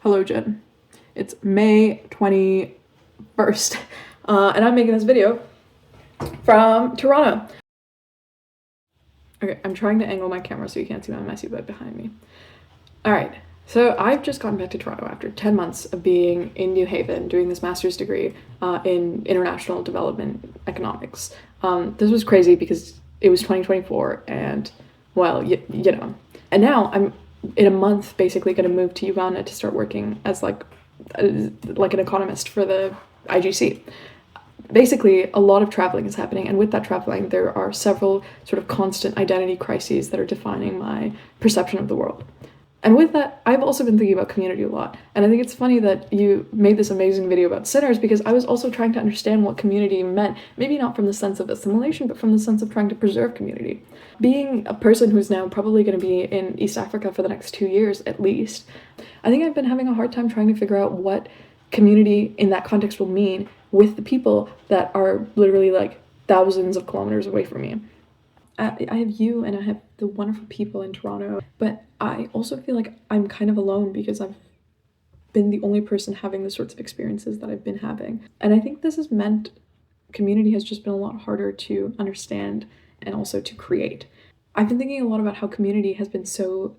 Hello, Jen. It's May 21st, and I'm making this video from Toronto. Okay, I'm trying to angle my camera so you can't see my messy bed behind me. Alright, so I've just gotten back to Toronto after 10 months of being in New Haven doing this master's degree in international development economics. This was crazy because it was 2024 and, well, you know. And now I'm in a month basically going to move to Uganda to start working as like an economist for the IGC. Basically, a lot of traveling is happening, and with that traveling, there are several sort of constant identity crises that are defining my perception of the world. And with that, I've also been thinking about community a lot. And I think it's funny that you made this amazing video about sinners, because I was also trying to understand what community meant, maybe not from the sense of assimilation, but from the sense of trying to preserve community. Being a person who's now probably going to be in East Africa for the next 2 years at least, I think I've been having a hard time trying to figure out what community in that context will mean with the people that are literally like thousands of kilometers away from me. I have you and I have the wonderful people in Toronto, but I also feel like I'm kind of alone because I've been the only person having the sorts of experiences that I've been having. And I think this has meant community has just been a lot harder to understand and also to create. I've been thinking a lot about how community has been so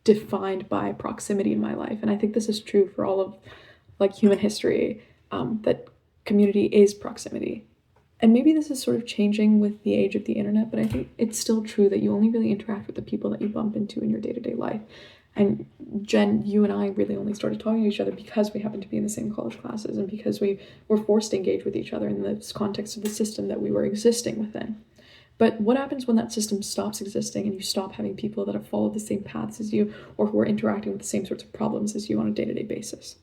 defined by proximity in my life, and I think this is true for all of like human history, that community is proximity. And maybe this is sort of changing with the age of the internet, but I think it's still true that you only really interact with the people that you bump into in your day-to-day life. And Jen, you and I really only started talking to each other because we happened to be in the same college classes and because we were forced to engage with each other in the context of the system that we were existing within. But what happens when that system stops existing and you stop having people that have followed the same paths as you or who are interacting with the same sorts of problems as you on a day-to-day basis?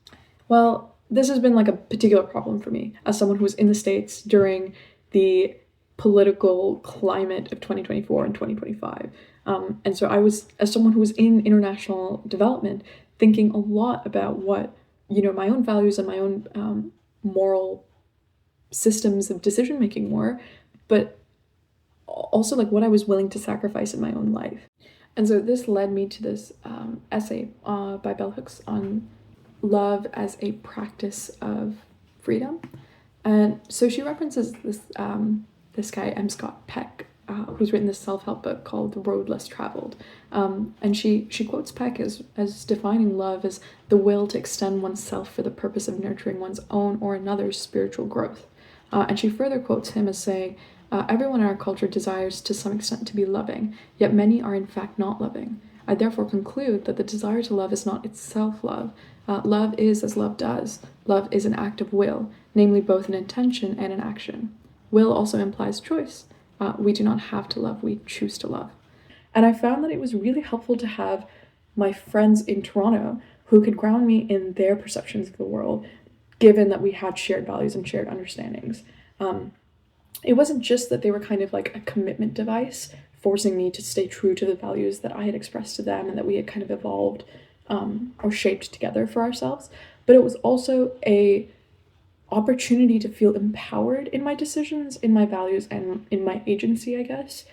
Well, this has been like a particular problem for me as someone who was in the States during the political climate of 2024 and 2025. And so I was, as someone who was in international development, thinking a lot about what, my own values and my own moral systems of decision-making were, but also like what I was willing to sacrifice in my own life. And so this led me to this essay by Bell Hooks on love as a practice of freedom. And so she references this guy, M. Scott Peck, who's written this self-help book called The Road Less Traveled. And she quotes Peck as defining love as the will to extend oneself for the purpose of nurturing one's own or another's spiritual growth. And she further quotes him as saying, everyone in our culture desires to some extent to be loving, yet many are in fact not loving. I therefore conclude that the desire to love is not itself love. Love is as love does. Love is an act of will, namely both an intention and an action. Will also implies choice. We do not have to love, we choose to love. And I found that it was really helpful to have my friends in Toronto who could ground me in their perceptions of the world, given that we had shared values and shared understandings. It wasn't just that they were kind of like a commitment device, forcing me to stay true to the values that I had expressed to them and that we had kind of evolved or shaped together for ourselves, but it was also a opportunity to feel empowered in my decisions, in my values, and in my agency, I guess,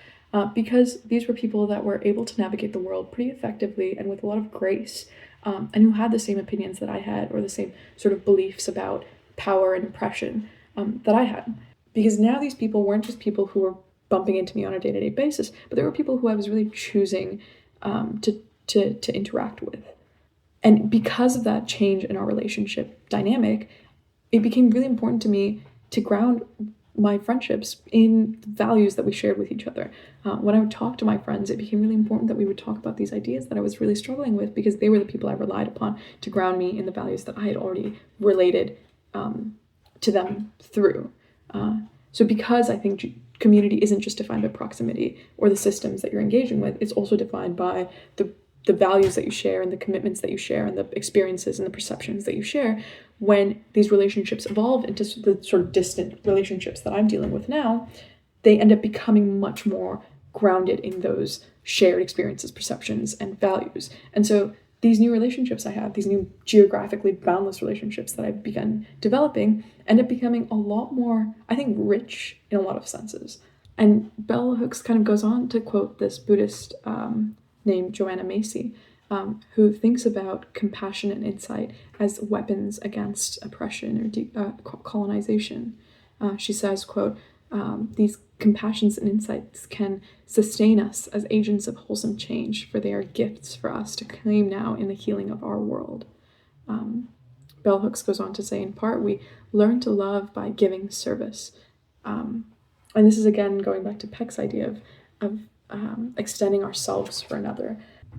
because these were people that were able to navigate the world pretty effectively and with a lot of grace, and who had the same opinions that I had, or the same sort of beliefs about power and oppression that I had. Because now these people weren't just people who were bumping into me on a day-to-day basis, but they were people who I was really choosing to interact with. And because of that change in our relationship dynamic, it became really important to me to ground my friendships in values that we shared with each other. When I would talk to my friends, it became really important that we would talk about these ideas that I was really struggling with, because they were the people I relied upon to ground me in the values that I had already related to them through. So because I think community isn't just defined by proximity or the systems that you're engaging with, it's also defined by the values that you share and the commitments that you share and the experiences and the perceptions that you share. When these relationships evolve into the sort of distant relationships that I'm dealing with now, they end up becoming much more grounded in those shared experiences, perceptions, and values. And so these new relationships I have, these new geographically boundless relationships that I've begun developing, end up becoming a lot more, I think, rich in a lot of senses. And Bell Hooks kind of goes on to quote this Buddhist named Joanna Macy, who thinks about compassion and insight as weapons against oppression or colonization. She says, quote, these compassions and insights can sustain us as agents of wholesome change, for they are gifts for us to claim now in the healing of our world. Bell Hooks goes on to say, in part, we learn to love by giving service. And this is, again, going back to Peck's idea of extending ourselves for another.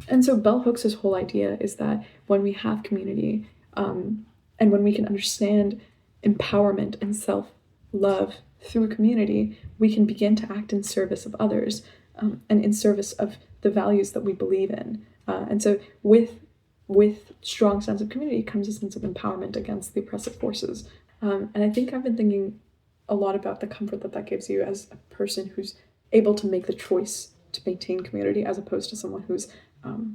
And so Bell Hooks' whole idea is that when we have community, and when we can understand empowerment and self-love through community, we can begin to act in service of others, and in service of the values that we believe in. And so with strong sense of community comes a sense of empowerment against the oppressive forces. And I think I've been thinking a lot about the comfort that gives you as a person who's able to make the choice to maintain community, as opposed to someone who's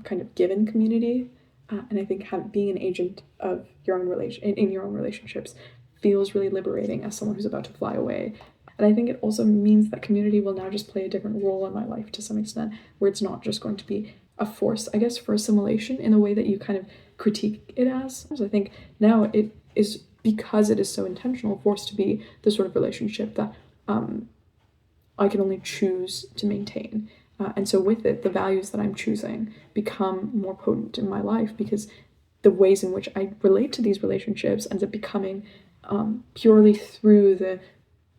kind of given community. And I think being an agent of your own in your own relationships feels really liberating as someone who's about to fly away. And I think it also means that community will now just play a different role in my life to some extent, where it's not just going to be a force, I guess, for assimilation in the way that you kind of critique it as. So I think now it is, because it is so intentional, forced to be the sort of relationship that I can only choose to maintain. And so with it, the values that I'm choosing become more potent in my life, because the ways in which I relate to these relationships ends up becoming purely through the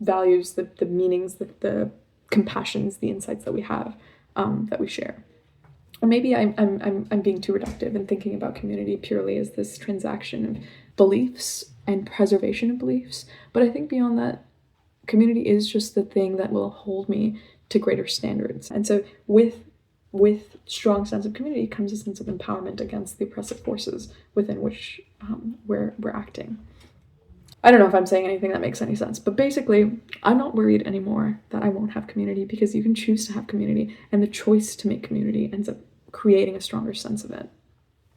values, the meanings, the compassions, the insights that we have, that we share. Or maybe I'm being too reductive and thinking about community purely as this transaction of beliefs and preservation of beliefs. But I think beyond that, community is just the thing that will hold me to greater standards. And so with strong sense of community comes a sense of empowerment against the oppressive forces within which we're acting. I don't know if I'm saying anything that makes any sense, but basically, I'm not worried anymore that I won't have community, because you can choose to have community, and the choice to make community ends up creating a stronger sense of it.